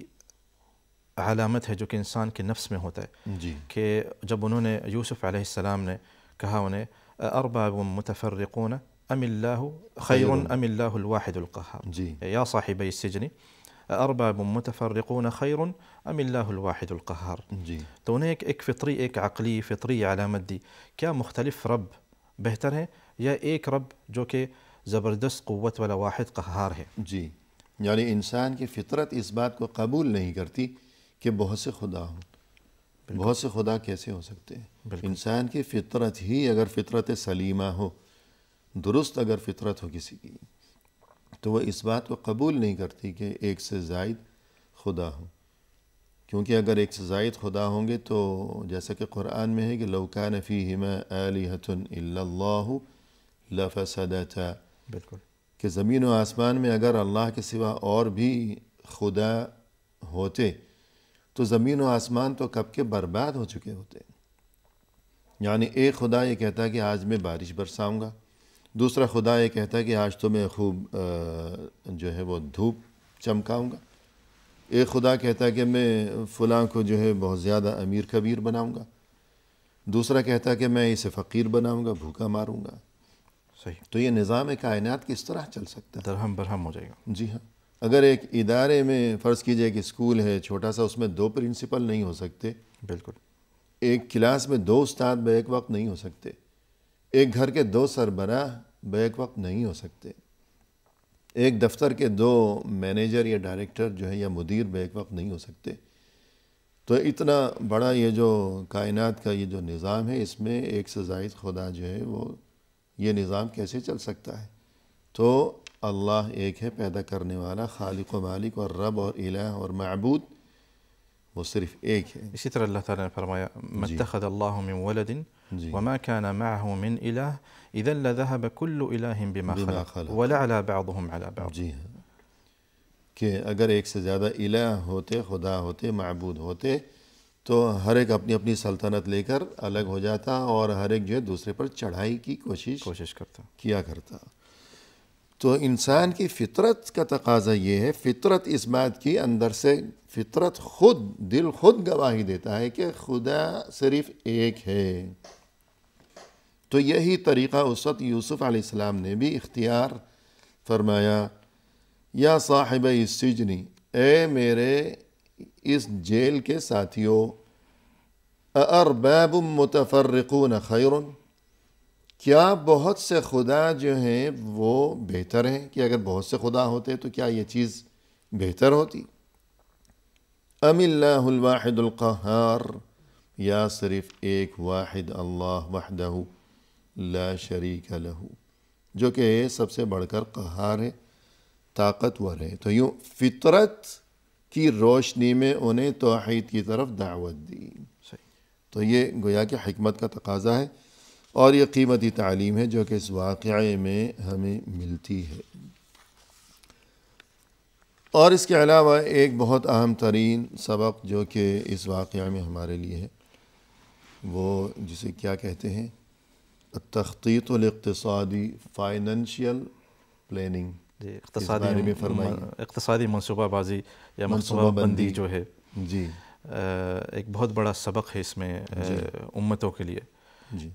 علامت ہے جو کہ انسان کے نفس میں ہوتا ہے. جی کہ جب انہوں نے یوسف علیہ السلام نے کہا انہیں ارباب متفرقون ام اللہ خیر ام اللہ الواحد القہار، جی یا صاحبی السجن ارباب متفرقون خیر ام اللہ الواحد القہار. جی تو انہیں ایک فطری، ایک عقلی فطری علامت دی، کیا مختلف رب بہتر ہے یا ایک رب جو کہ زبردست قوت والا واحد قہار ہے. جی یعنی انسان کی فطرت اس بات کو قبول نہیں کرتی کہ بہت سے خدا ہوں. بہت سے خدا کیسے ہو سکتے ہیں؟ انسان کی فطرت ہی اگر فطرت سلیمہ ہو، درست اگر فطرت ہو کسی کی، تو وہ اس بات کو قبول نہیں کرتی کہ ایک سے زائد خدا ہوں. کیونکہ اگر ایک سے زائد خدا ہوں گے تو جیسا کہ قرآن میں ہے کہ لو کان فیہما آلہۃ الا اللہ لفسدتا، بالکل، کہ زمین و آسمان میں اگر اللہ کے سوا اور بھی خدا ہوتے تو زمین و آسمان تو کب کے برباد ہو چکے ہوتے. یعنی ایک خدا یہ کہتا ہے کہ آج میں بارش برساؤں گا، دوسرا خدا یہ کہتا ہے کہ آج تو میں خوب جو ہے وہ دھوپ چمکاؤں گا، ایک خدا کہتا ہے کہ میں فلاں کو جو ہے بہت زیادہ امیر کبیر بناؤں گا، دوسرا کہتا ہے کہ میں اسے فقیر بناؤں گا، بھوکا ماروں گا. صحیح. تو یہ نظام کائنات کس طرح چل سکتا ہے؟ درہم برہم ہو جائے گا. جی ہاں. اگر ایک ادارے میں فرض کیجئے کہ اسکول ہے چھوٹا سا، اس میں 2 پرنسپل نہیں ہو سکتے، بالکل. ایک کلاس میں 2 استاد بیک وقت نہیں ہو سکتے، ایک گھر کے 2 سربراہ بیک وقت نہیں ہو سکتے، ایک دفتر کے 2 مینیجر یا ڈائریکٹر جو ہے یا مدیر بیک وقت نہیں ہو سکتے. تو اتنا بڑا یہ جو کائنات کا یہ جو نظام ہے، اس میں ایک سے زائد خدا جو ہے وہ یہ نظام کیسے چل سکتا ہے؟ تو اللہ ایک ہے پیدا کرنے والا، خالق و مالک اور رب اور الہ اور معبود، وہ صرف ایک ہے. اسی طرح اللہ تعالیٰ نے فرمایا مَتَّخَذَ اللَّهُ مِن وَلَدٍ وَمَا كَانَ مَعَهُ مِنْ إِلَهٍ إِذًا لَذَهَبَ كُلُّ إِلَهٍ بِمَا خَلَقَ وَلَعَلَى بَعْضُهُمْ عَلَى بَعْضٍ. جی ہاں، کہ اگر ایک سے زیادہ الہ ہوتے، خدا ہوتے، معبود ہوتے، تو ہر ایک اپنی اپنی سلطنت لے کر الگ ہو جاتا اور ہر ایک جو ہے دوسرے پر چڑھائی کی کوشش کرتا. کیا کرتا. تو انسان کی فطرت کا تقاضا یہ ہے، فطرت اس بات کی اندر سے، فطرت خود، دل خود گواہی دیتا ہے کہ خدا صرف ایک ہے. تو یہی طریقہ اس وقت یوسف علیہ السلام نے بھی اختیار فرمایا. یا صاحب السجن، اے میرے اس جیل کے ساتھیوں، اَأَرْبَابٌ مُتَفَرِّقُونَ خَيْرٌ، کیا بہت سے خدا جو ہیں وہ بہتر ہیں؟ کہ اگر بہت سے خدا ہوتے تو کیا یہ چیز بہتر ہوتی؟ ام اللہ الواحد القہار، یا صرف ایک واحد اللہ وحدہ لا شریک لہ، جو کہ سب سے بڑھ کر قہار ہے، طاقتور ہے. تو یوں فطرت کی روشنی میں انہیں توحید کی طرف دعوت دی. تو یہ گویا کہ حکمت کا تقاضا ہے اور یہ قیمتی تعلیم ہے جو کہ اس واقعے میں ہمیں ملتی ہے. اور اس کے علاوہ ایک بہت اہم ترین سبق جو کہ اس واقعے میں ہمارے لیے ہے، وہ جسے کیا کہتے ہیں، التخطیط الاقتصادی، فائننشیل پلاننگ. اقتصادی منصوبہ بازی یا منصوبہ بندی جو ہے، جی ایک بہت بڑا سبق ہے اس میں امتوں کے لیے.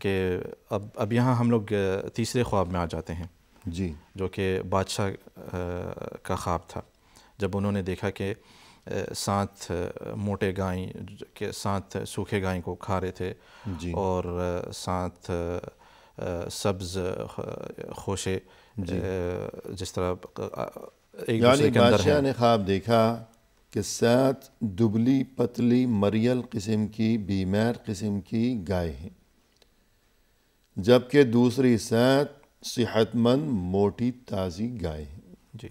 کہ اب یہاں ہم لوگ تیسرے خواب میں آ جاتے ہیں، جی، جو کہ بادشاہ کا خواب تھا. جب انہوں نے دیکھا کہ 7 موٹے گائیں کے 7 سوکھے گائیں کو کھا رہے تھے، اور 7 سبز خوشے جس طرح ایک دوسرے کے اندر ہیں. بادشاہ نے خواب دیکھا کہ 7 دبلی پتلی مریل قسم کی، بیمار قسم کی گائے ہیں، جبکہ دوسری 7 صحت مند موٹی تازی گائے ہیں. جی.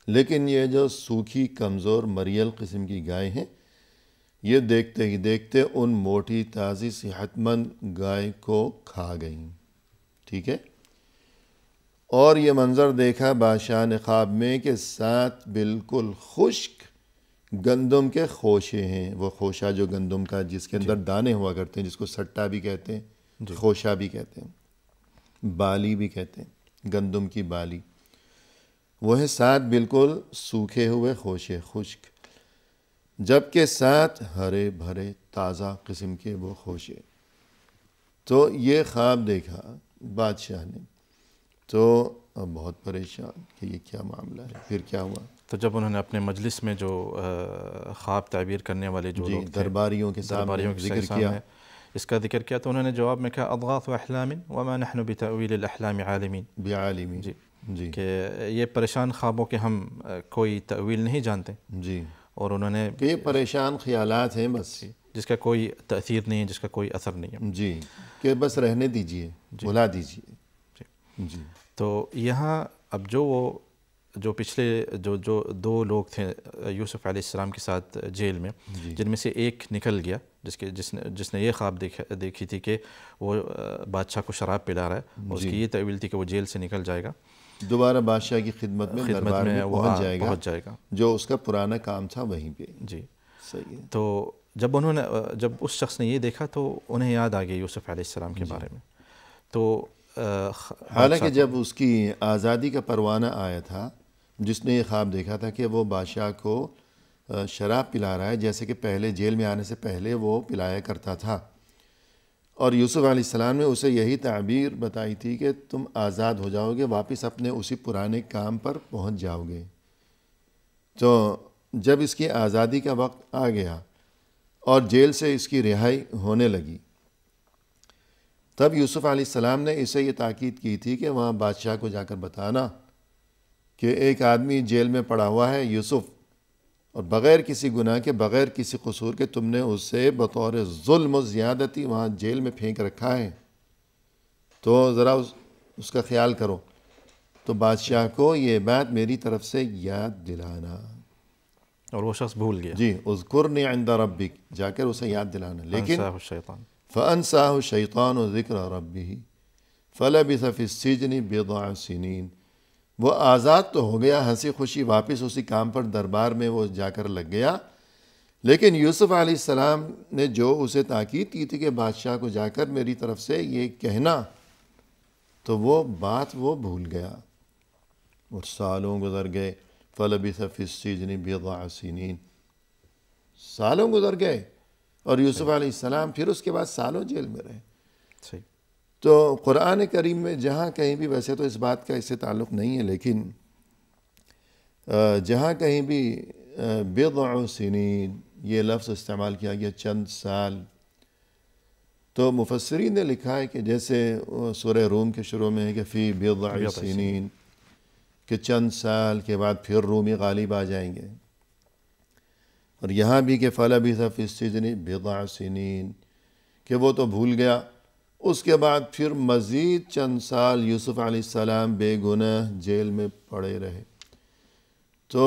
لیکن یہ جو سوکھی کمزور مریل قسم کی گائے ہیں، یہ دیکھتے ہی دیکھتے ان موٹی تازی صحت مند گائے کو کھا گئیں. ٹھیک ہے. اور یہ منظر دیکھا بادشاہ نے خواب میں کہ 7 بالکل خشک گندم کے خوشے ہیں. وہ خوشہ جو گندم کا جس کے اندر دانے ہوا کرتے ہیں، جس کو سٹا بھی کہتے ہیں، خوشہ بھی کہتے ہیں، بالی بھی کہتے ہیں، گندم کی بالی. وہ ہے 7 بالکل سوکھے ہوئے خوشے، خشک، جبکہ 7 ہرے بھرے تازہ قسم کے وہ خوشے. تو یہ خواب دیکھا بادشاہ نے تو بہت پریشان کہ یہ کیا معاملہ ہے. پھر کیا ہوا؟ تو جب انہوں نے اپنے مجلس میں جو خواب تعبیر کرنے والے جو لوگ تھے، درباریوں کے سامنے ذکر کیا، اس کا ذکر کیا، تو انہوں نے جواب میں کہا اضغاث احلام وما نحن بتأویل الاحلام عالمین. بعالمین. جی، کہ یہ پریشان خوابوں کے ہم کوئی تأویل نہیں جانتے. جی. اور انہوں نے کہ یہ پریشان خیالات ہیں بس، جس کا کوئی تأثیر نہیں ہے، جس کا کوئی اثر نہیں ہے. جی، کہ بس رہنے دیجئے، بھلا دیجئے. جی. تو یہاں اب جو پچھلے جو 2 لوگ تھے یوسف علیہ السلام کے ساتھ جیل میں، جن میں سے ایک نکل گیا، جس نے یہ خواب دیکھی تھی کہ وہ بادشاہ کو شراب پلا رہا ہے، اور اس کی یہ تأویل تھی کہ وہ جیل سے نکل جائے گا، دوبارہ بادشاہ کی خدمت میں دربار میں پہنچ جائے گا، جو اس کا پرانا کام تھا وہیں پہ. جی. صحیح ہے. تو جب اس شخص نے یہ دیکھا تو انہیں یاد آ گیا یوسف علیہ السلام کے بارے میں. تو حالانکہ جب اس کی آزادی کا پروانہ آیا تھا، جس نے یہ خواب دیکھا تھا کہ وہ بادشاہ کو شراب پلا رہا ہے، جیسے کہ پہلے جیل میں آنے سے پہلے وہ پلایا کرتا تھا، اور یوسف علیہ السلام نے اسے یہی تعبیر بتائی تھی کہ تم آزاد ہو جاؤ گے، واپس اپنے اسی پرانے کام پر پہنچ جاؤ گے۔ تو جب اس کی آزادی کا وقت آ گیا اور جیل سے اس کی رہائی ہونے لگی، تب یوسف علیہ السلام نے اسے یہ تاکید کی تھی کہ وہاں بادشاہ کو جا کر بتانا کہ ایک آدمی جیل میں پڑا ہوا ہے، یوسف، اور بغیر کسی گناہ کے، بغیر کسی قصور کے تم نے اسے بطور ظلم و زیادتی وہاں جیل میں پھینک رکھا ہے، تو ذرا اس کا خیال کرو۔ تو بادشاہ کو یہ بات میری طرف سے یاد دلانا، اور وہ شخص بھول گیا۔ جی، اذکرنی عند ربک، جا کر اسے یاد دلانا، لیکن انساہ الشیطان فَأَنْسَاهُ الشَّيْطَانُ ذِكْرَ رَبِّهِ فَلَبِثَ فِي السِّجْنِ بِضْعَ سِنِينَ، وہ آزاد تو ہو گیا، ہنسی خوشی واپس اسی کام پر دربار میں وہ جا کر لگ گیا، لیکن یوسف علیہ السلام نے جو اسے تاکید کی تھی کہ بادشاہ کو جا کر میری طرف سے یہ کہنا، تو وہ بات وہ بھول گیا، اور سالوں گزر گئے۔ فَلَبِثَ فِي السِّجْنِ بِضْعَ سِنِينَ، سالوں گزر گئے، اور یوسف علیہ السلام پھر اس کے بعد سالوں جیل میں رہے۔ صحیح۔ تو قرآن کریم میں جہاں کہیں بھی، ویسے تو اس بات کا اس سے تعلق نہیں ہے، لیکن جہاں کہیں بھی بضع سنین یہ لفظ استعمال کیا گیا، چند سال، تو مفسرین نے لکھا ہے کہ جیسے سورہ روم کے شروع میں ہے کہ فی بضع سنین، کہ چند سال کے بعد پھر رومی غالب آ جائیں گے، اور یہاں بھی کہ فَلَبِثَ فِي السِّجْنِ بِضْعَ سِنِينَ، کہ وہ تو بھول گیا، اس کے بعد پھر مزید چند سال یوسف علیہ السلام بے گناہ جیل میں پڑے رہے۔ تو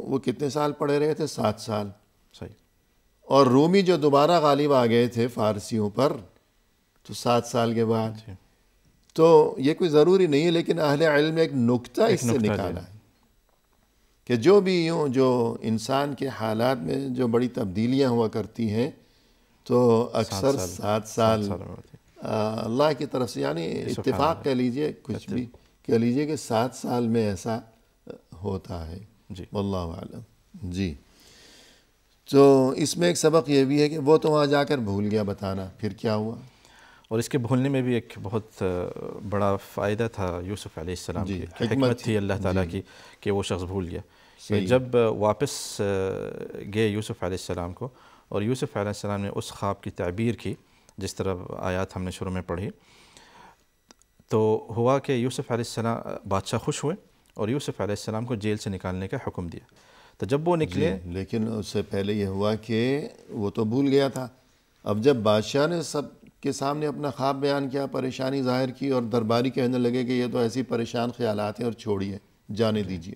وہ کتنے سال پڑے رہے تھے؟ 7 سال۔ صحیح۔ اور رومی جو دوبارہ غالب آ گئے تھے فارسیوں پر، تو 7 سال کے بعد۔ تو یہ کوئی ضروری نہیں ہے، لیکن اہل علم نے ایک نکتہ اس سے نکالا ہے کہ جو بھی یوں جو انسان کے حالات میں جو بڑی تبدیلیاں ہوا کرتی ہیں، تو اکثر 7 سال اللہ کی طرف سے، یعنی اتفاق کہہ لیجئے، کچھ بھی کہہ لیجئے، کہ 7 سال میں ایسا ہوتا ہے۔ واللہ اعلم۔ جی، تو اس میں ایک سبق یہ بھی ہے کہ وہ تو وہاں جا کر بھول گیا بتانا، پھر کیا ہوا؟ اور اس کے بھولنے میں بھی ایک بہت بڑا فائدہ تھا یوسف علیہ السلام کی، حکمت تھی اللہ تعالیٰ کی کہ وہ شخص بھول گیا۔ جب واپس گئے یوسف علیہ السلام کو، اور یوسف علیہ السلام نے اس خواب کی تعبیر کی جس طرح آیات ہم نے شروع میں پڑھی، تو ہوا کہ یوسف علیہ السلام، بادشاہ خوش ہوئے اور یوسف علیہ السلام کو جیل سے نکالنے کا حکم دیا۔ تو جب وہ نکلے، لیکن اس سے پہلے یہ ہوا کہ وہ تو بھول گیا تھا۔ اب جب بادشاہ نے سب کے سامنے اپنا خواب بیان کیا، پریشانی ظاہر کی، اور درباری کہنے لگے کہ یہ تو ایسی پریشان خیالات ہیں اور چھوڑیے، جانے دیجیے،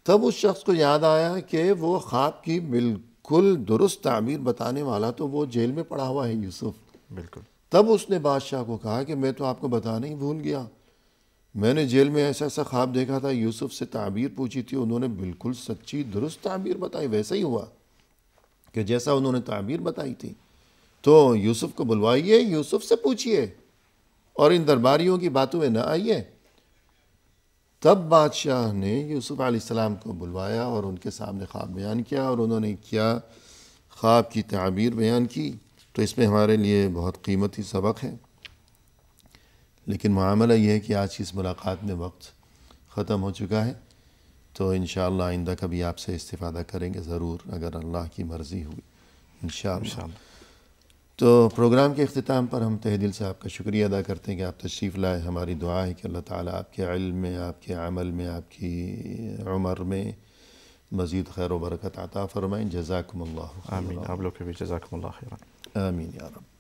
تب اس شخص کو یاد آیا کہ وہ خواب کی بالکل درست تعبیر بتانے والا تو وہ جیل میں پڑا ہوا ہے، یوسف۔ بالکل۔ تب اس نے بادشاہ کو کہا کہ میں تو آپ کو بتانا ہی بھول گیا، میں نے جیل میں ایسا ایسا خواب دیکھا تھا، یوسف سے تعبیر پوچھی تھی، انہوں نے بالکل سچی درست تعبیر بتائی، ویسا ہی ہوا کہ جیسا انہوں نے تعبیر بتائی تھی۔ تو یوسف کو بلوائیے، یوسف سے پوچھئے، اور ان درباریوں کی باتوں میں نہ آئیے۔ تب بادشاہ نے یوسف علیہ السلام کو بلوایا اور ان کے سامنے خواب بیان کیا، اور انہوں نے کیا خواب کی تعبیر بیان کی۔ تو اس میں ہمارے لیے بہت قیمتی سبق ہے، لیکن معاملہ یہ ہے کہ آج کی اس ملاقات میں وقت ختم ہو چکا ہے، تو انشاءاللہ آئندہ کبھی آپ سے استفادہ کریں گے ضرور، اگر اللہ کی مرضی ہوئی انشاءاللہ۔ تو پروگرام کے اختتام پر ہم تہ دل سے آپ کا شکریہ ادا کرتے ہیں کہ آپ تشریف لائے۔ ہماری دعا ہے کہ اللہ تعالیٰ آپ کے علم میں، آپ کے عمل میں، آپ کی عمر میں مزید خیر و برکت عطا فرمائیں۔ جزاکم اللہ خیر۔ آمین۔ آپ لوگ کے بھی جزاکم اللہ خیر۔ آمین یا رب۔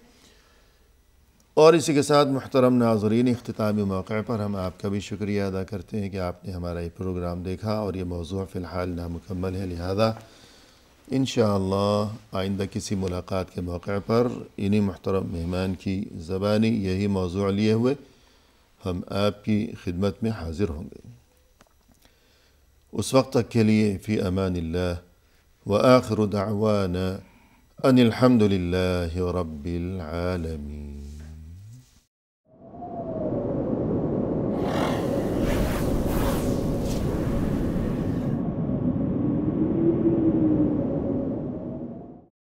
اور اسی کے ساتھ محترم ناظرین، اختتامی موقع پر ہم آپ کا بھی شکریہ ادا کرتے ہیں کہ آپ نے ہمارا یہ پروگرام دیکھا، اور یہ موضوع فی الحال نامکمل ہے، لہذا انشاءاللہ آئندہ کسی ملاقات کے موقع پر انہی محترم مہمان کی زبانی یہی موضوع لیے ہوئے ہم آپ کی خدمت میں حاضر ہوں گے۔ اس وقت تک کے لیے فی امان اللہ، وآخر دعوانا ان الحمد للہ رب العالمین۔